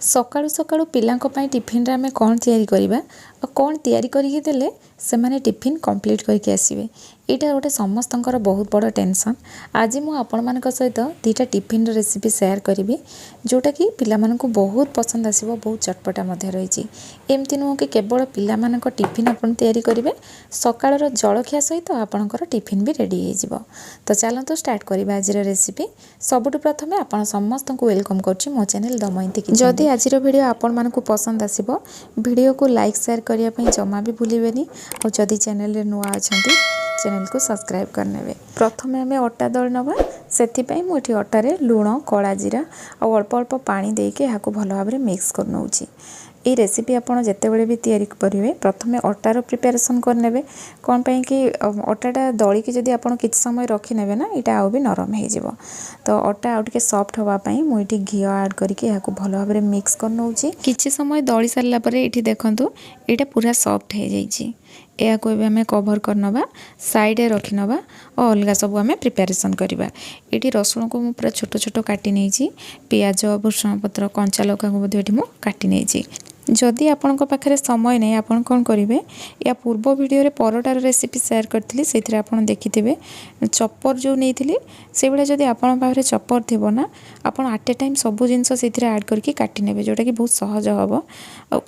सकाळु सकाळु पिलांको पाई tiffin रे आमे कौन तैयारी करिबा और कौन तैयारी करिके देले से माने टिफिन कंप्लीट करके आसीबे। एटा गोटे समस्तंकर बहुत बड़ टेंशन। आज मु आपण मानक सहित दुईटा टिफिन रेसिपी शेयर करी जोटा कि पिला मानकु बहुत पसंद आसीबो, बहुत चटपटा मध्य रही। एमती नुह कि केवल पिला मानक टिफिन आपण तैयारी करिवे, सकाळर जळखिया सहित आपणकर टिफिन भी रेडी हो जिवो। तो चलंतु स्टार्ट करिबा आज रेसिपी। सबुठु प्रथमे आपण समस्तंकु वेलकम करछि मो चैनल दमयंती किचन। जदि आजिर वीडियो आपण मानकु पसंद आसीबो, वीडियो को लाइक शेयर करिया पई जमा भी भूलिबेनी और जदि चैनल रे नुआ अछंती चैनल को सब्सक्राइब करनेबे। प्रथमे हमें अटा दळ नबा, सेथि पई मु एठी अटा रे लूण, कला जीरा और अल्प अल्प पानी देके हाको भलो भाबरे मिक्स कर नउची। ये रेसिपी आपड़ जितेबले भी तैयारी करेंगे प्रथमे अटार प्रिपेरेसन करने कौन पाई कि अटाटा दलिकी जदि आप किसी समय रखिने ना यहाँ आउ भी नरम हो। तो अटा आउ टे सफ्ट हाँपाई मुझे घी आड करके भल भाव मिक्स कर नौची। किछि समय दली सारापर ये देखूँ यहाँ पूरा सफ्ट हो जाइए। या को आम कभर करनबा, साइड रखी नबा और अलग सब आम प्रिपेरेसन करवा। ये रसुण को पूरा छोट छोट काटी नहीं, पियाज, भृषण पत्र, कंचा लका को काटी नहीं। जदि आपण पाखे समय नहीं आप कौन करेंगे, या पूर्व वीडियो परोटार रेसिपी शेयर करी से देखिथे चपर जो नहीं से भाया जब आपण पाखे चपर थी ना आप आट ए टाइम सब जिनस से आड करके काटी ने जोटा कि बहुत सहज हम।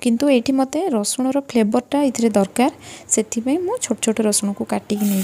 किंतु ये मत रसुणर फ्लेवरटा ये दरकार से छोट छोट रसुण को काटिक नहीं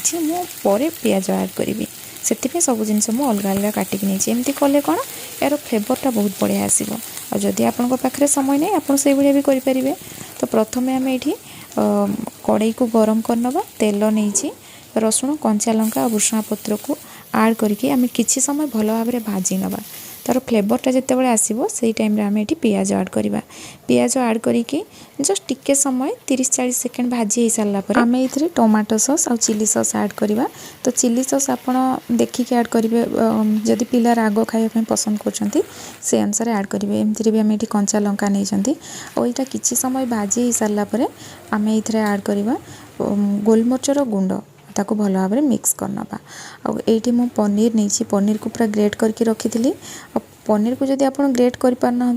मुझे पियाज आड करी से सब जिन अलग अलग काटिक नहीं। एमती कले कौन यार फ्लेवरटा बहुत बढ़िया आसो। और जदि आपंक पाखे समय नहीं आप भी करें। तो प्रथमे आम ये कड़ाई को गरम करनबा, तेल नहीं, रसुण, कंचा लंका और भृषण पत्र को आड करके आम किछि समय भल भाव भाजी नबा। तार फ्लेवरटा जितेबाला आसो से टाइम आम ये पियाज आड करवा। पियाज आड करके जस्ट टिके समय 30-40 सेकेंड भाजी हो सारापर आम ये टमाटो सॉस और चिली सॉस आड करवा। तो चिली सॉस आपड़ देखिए आड करेंगे, जदि पिला राग खाइबा पसंद कर से अनुसार आड करेंगे। एमती भी आम ये कंचा लंका नहीं और यहाँ किसी समय भाजी हो सारापर आम ये आड करवा गोलमरिचर गुंड ताको भल भाव मिक्स करनबा। और मु पनीर नहीं, पनीर को पूरा ग्रेट करके रखी थी। पनीर को जदि आप ग्रेट कर पारना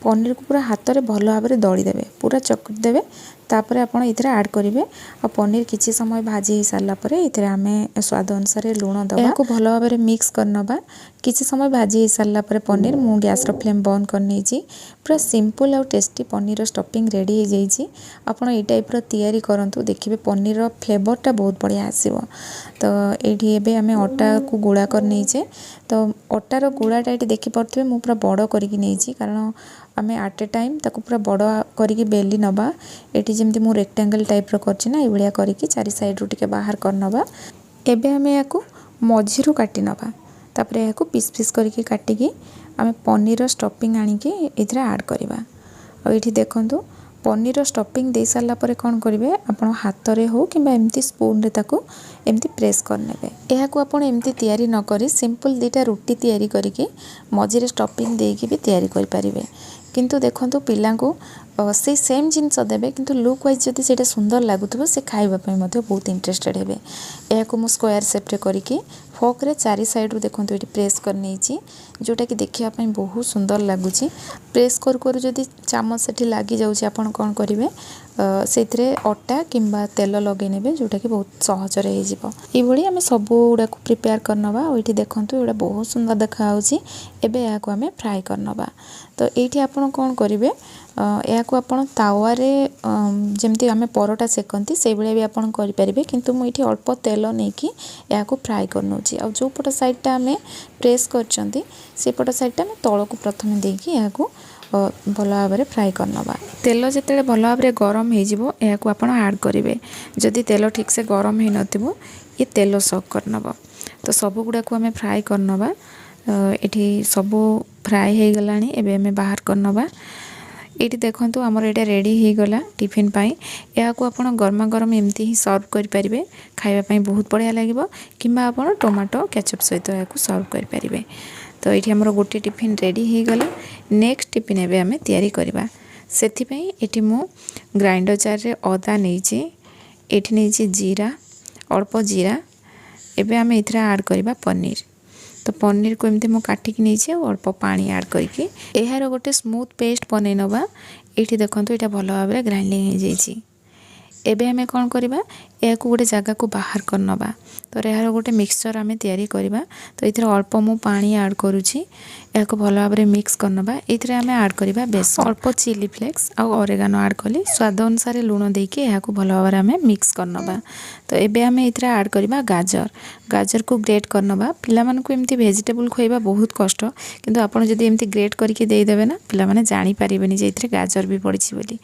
पनीर को पूरा हाथ में भल भाव दलीदेवे, पूरा चकुट देवे। तापर आप इधर आड करेंगे और पनीर किसी समय भाजी हो सारापर ये आम स्वाद अनुसार लुण दवा को भल भाव मिक्स करनबा। किसी समय भाजी हो सारापर पनीर मु गैस फ्लेम बंद कर नहीं, पूरा सिंपल और टेस्टी पनीर स्टफिंग रेडी हो जाइए। आपड़ ये टाइप तैयारी करंतु, देखिए पनीर फ्लेवरटा बहुत बढ़िया आसो। तो ये आम अटा को गुड़ा कर नहीं। तो अटार गुड़ाटा ये देखिपे मु पूरा बड़ करके कारण आम आट ए टाइम ताको पूरा बड़ करके बेली नबा। ये जमती मु रेक्टेंगल टाइप करना ये करके चारि साइड रू टिके बाहर करनबा। एबे आम या मझीरू काटी नबा, तापर या पीस पीस करके काटिकी आम पनीर स्टफिंग आणिकी इधर आड करवा। और ये देखंतु पनीर स्टफिंग दे सारापर कौन करेंगे, आप हाथ में हो कि एमती स्पून रे ताको एमती प्रेस करने। यह आप एमती तैयारी न करी सिंपल दुईटा रुटी तैयारी करके मझे स्टफिंग देके भी तैयारी करें। किंतु देखंतु पिला को से सेम जिनस देवे किंतु लुक वाइज जदि से सुंदर लगुव से खाइबापी बहुत इंटरेस्टेड हे। यह मुझ स्क्वायर सेप्रे करके फोक चारि साइड रू देखो ये प्रेस कर नहीं, जोटा कि देखापी बहुत सुंदर लगुच। प्रेस करू जदि चामच से लगी जाऊँगी आप कौन करेंगे से अटा किंबा तेल लगे ने जोटा कि बहुत सहजरे ये आम सब गुड़ा प्रिपेयर करनबा। और ये देखूँ ये बहुत सुंदर देखा एबे या आम फ्राए करनबा। तो ये आप कौन करेंगे या तावारे जमती आम परोटा सेकती से भी आप करेंगे, किंतु मुझे अल्प तेल नहीं कि या फ्राए करनौची। और जो पट साइडटा आम प्रेस करपट साइडटा आम तल को प्रथम देकी या भल भाव फ्राए करनबा। तेल जिते भल भाव गरम हो आड करेंगे। जदि तेल ठीक से गरम हो न ये तेल सक करनब। तो सब गुड़ा आम फ्राए करनबा। ये सब फ्राए हो गला एबे आम बाहर करनबा। ये देखो आमर यहाँ रेडी हो गला टिफिन पाई। या आप गरमा गरम एमती ही सर्व करेंगे, खाइबापी बहुत बढ़िया लगे कि आप टमाटो केचप सहित या सर्व करेंगे। तो ये आमर गोटे टिफिन रेडी हो गला। नेक्स्ट टिफिन एवं आम तैयारी करवा से ये मु ग्राइंडर जार रे अदा नहीं, ये नहीं जीरा, अल्प जीरा। एबे आम इधर आड करवा पनीर। तो पनीर को एमती मु काटिकी नहीं अल्प पानी ऐड करके यार गोटे स्मूथ पेस्ट बनई नवा। ये देखो यहाँ भल भाव में ग्राइंडिंग हो जाइए। एबे हमें कौन करवा या गोटे जगह को बाहर कर नवा। तो यार गोटे मिक्सचर आम तैयारी करवा। तो ये अल्प मु पानी ऐड करुँची या भल भाव में मिक्स करनवा। ये आम ऐड करवा बेसन अल्प चिली फ्लेक्स आउ ऑरिगानो ऐड कली स्वाद अनुसार लुण देके या भल भाव में आम मिक्स करनवा। तो एबे आम ये ऐड करवा गाजर। गाजर को ग्रेट करनवा। पिला मानकु एमती वेजिटेबल खुआइबा बहुत कष्ट, किंतु आपण जदि एमती ग्रेट करके देदेवे ना पिला माने जानी पारिबेनी जे इथरे गाजर भी पड़छि बोली।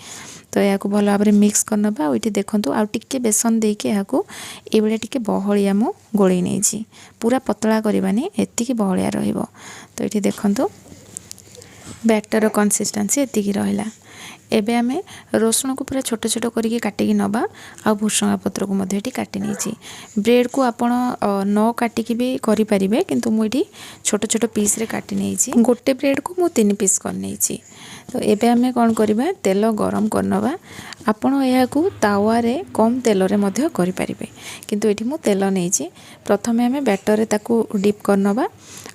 तो या भल भाव में मिक्स करनवा। और ये देखो आउ टिके बेसन देके या ये टिके बहलिया मु गोली नहीं पूरा पतला करवानी एतिकी बहलिया रहिबो। तो ये देखो बैटर कंसिस्टेंसी एतिकी रहिला। एबे आमे रसुण को पूरा छोट छोट करके काटिकी नवा। आ भुसंगा पत्र को मध्य काटि नहीं। ब्रेड को आपण न काटिकी भी करि परिबे, किंतु मु एठी छोट छोट पीस रे काटि नहीं। गोटे ब्रेड को मु 3 पीस कर नहीं। तो एबे आमे कोन करबा तेल गरम करनवा। आपण या तावा रे कम तेल रे मध्य करि परिबे, किंतु एठी मु तेल नहीं। प्रथमे आमे बैटर रे ताकू डिप करनवा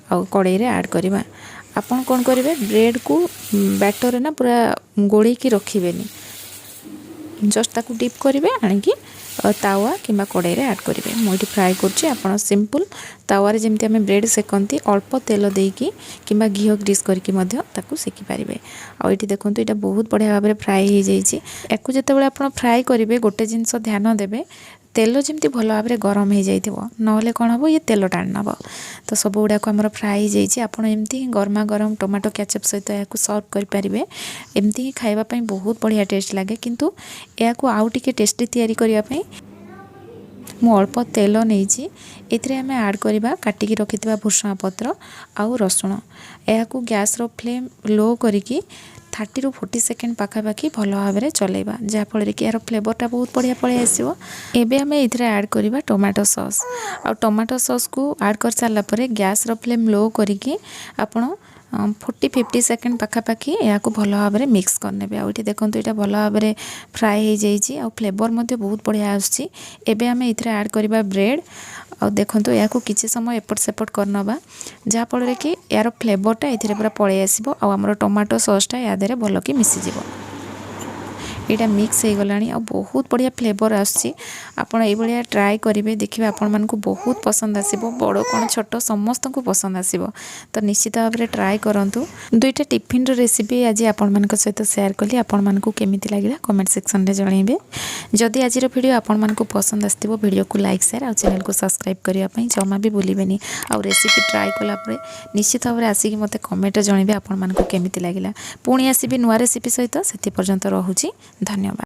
आ कड़ाई रे ऐड करबा। आपण कौन करेंगे ब्रेड को बैटर ना पूरा गोली की रखिबेनी, जस्ट ताकू डिप करेंगे आणिकी तावा किंबा कड़ाई रे ऐड करेंगे। मुझे फ्राए करछि। आपण सिंपल तावा जमती आम ब्रेड सेकती अल्प तेल देकी किंबा घी ग्रीस करके मध्य ताकू सेकी पारिबे। आ ये देखो यहाँ बहुत बढ़िया भाव में फ्राए हो जाइए। याकू जितेबाला आप फ्राए करेंगे गोटे जिनस ध्यान देवे तेल जमी भल भाव में गरम हो जाइए, ना कौन हम ये तेल टाण नब। तो सब गुड़ाक आम फ्राए हो जाइए। आपड़ एमती गरमा गरम टमाटो केचप सहित या सर्व करेंगे। एमती ही खावाई बहुत बढ़िया टेस्ट लगे, किंतु या आउ टिके टेस्टी तैयारी करने मु अल्प तेल नहीं। ये आम ऐड करवा काटिकी रखि भुसंगा पत्र आउ रसुण। या गैस रो फ्लेम लो करिकी 30 ରୁ 40 सेकेंड पाखापाखि भल भाव में चलेबा, जहाँफल कि यार फ्लेवरटा बहुत बढ़िया पलि आसो। एबे आम ये ऐड करवा टोमाटो सॉस। आ टोमाटो सॉस को ऐड कर सारा पर गैस रो फ्लेम लो करिकी आपण 40-50 सेकेंड पाखापाखि या भल भाव में मिक्स करने। आउ ये देखो यहाँ भल भाव में फ्राए हो जाइए। आ फ्लेवर बहुत बढ़िया आसुची। एबे आम ये ऐड करवा ब्रेड। आ देखो या किसी समय एपट सेपट करनवा, जहाँफल कि यार फ्लेवरटा ये पूरा पलि आसो। आमर टोमाटो सॉसटा या देहरे भल कि मिसीज। यहाँ मिक्स हो गला आ बहुत बढ़िया फ्लेवर आसुची। आपण ये ट्राए करेंगे देखिए आपण मानकु बहुत पसंद आसीबो। बड़ कौन छोट समस्त को पसंद आसीबो। तो निश्चित भाव में ट्राए करंतु। दुईटा टिफिन रेसिपी आज आपण मान सहित शेयर कली। आपण मानकु केमिति लागिला कमेंट सेक्शन रे जणाइबे। जदि आज वीडियो आपण मानकु पसंद आस्तिबो वीडियो को लाइक शेयर और चैनल को सब्सक्राइब करिया पई जमा भी भूलिबेनी। आ रेसिपी ट्राए कला परे निश्चित भाव में आसिक मते कमेंट जणाइबे आपण मानकु केमिति लागिला। पुणी आसीबे नुआ रेसिपी सहित। सेति पर्यंत रहुची। धन्यवाद।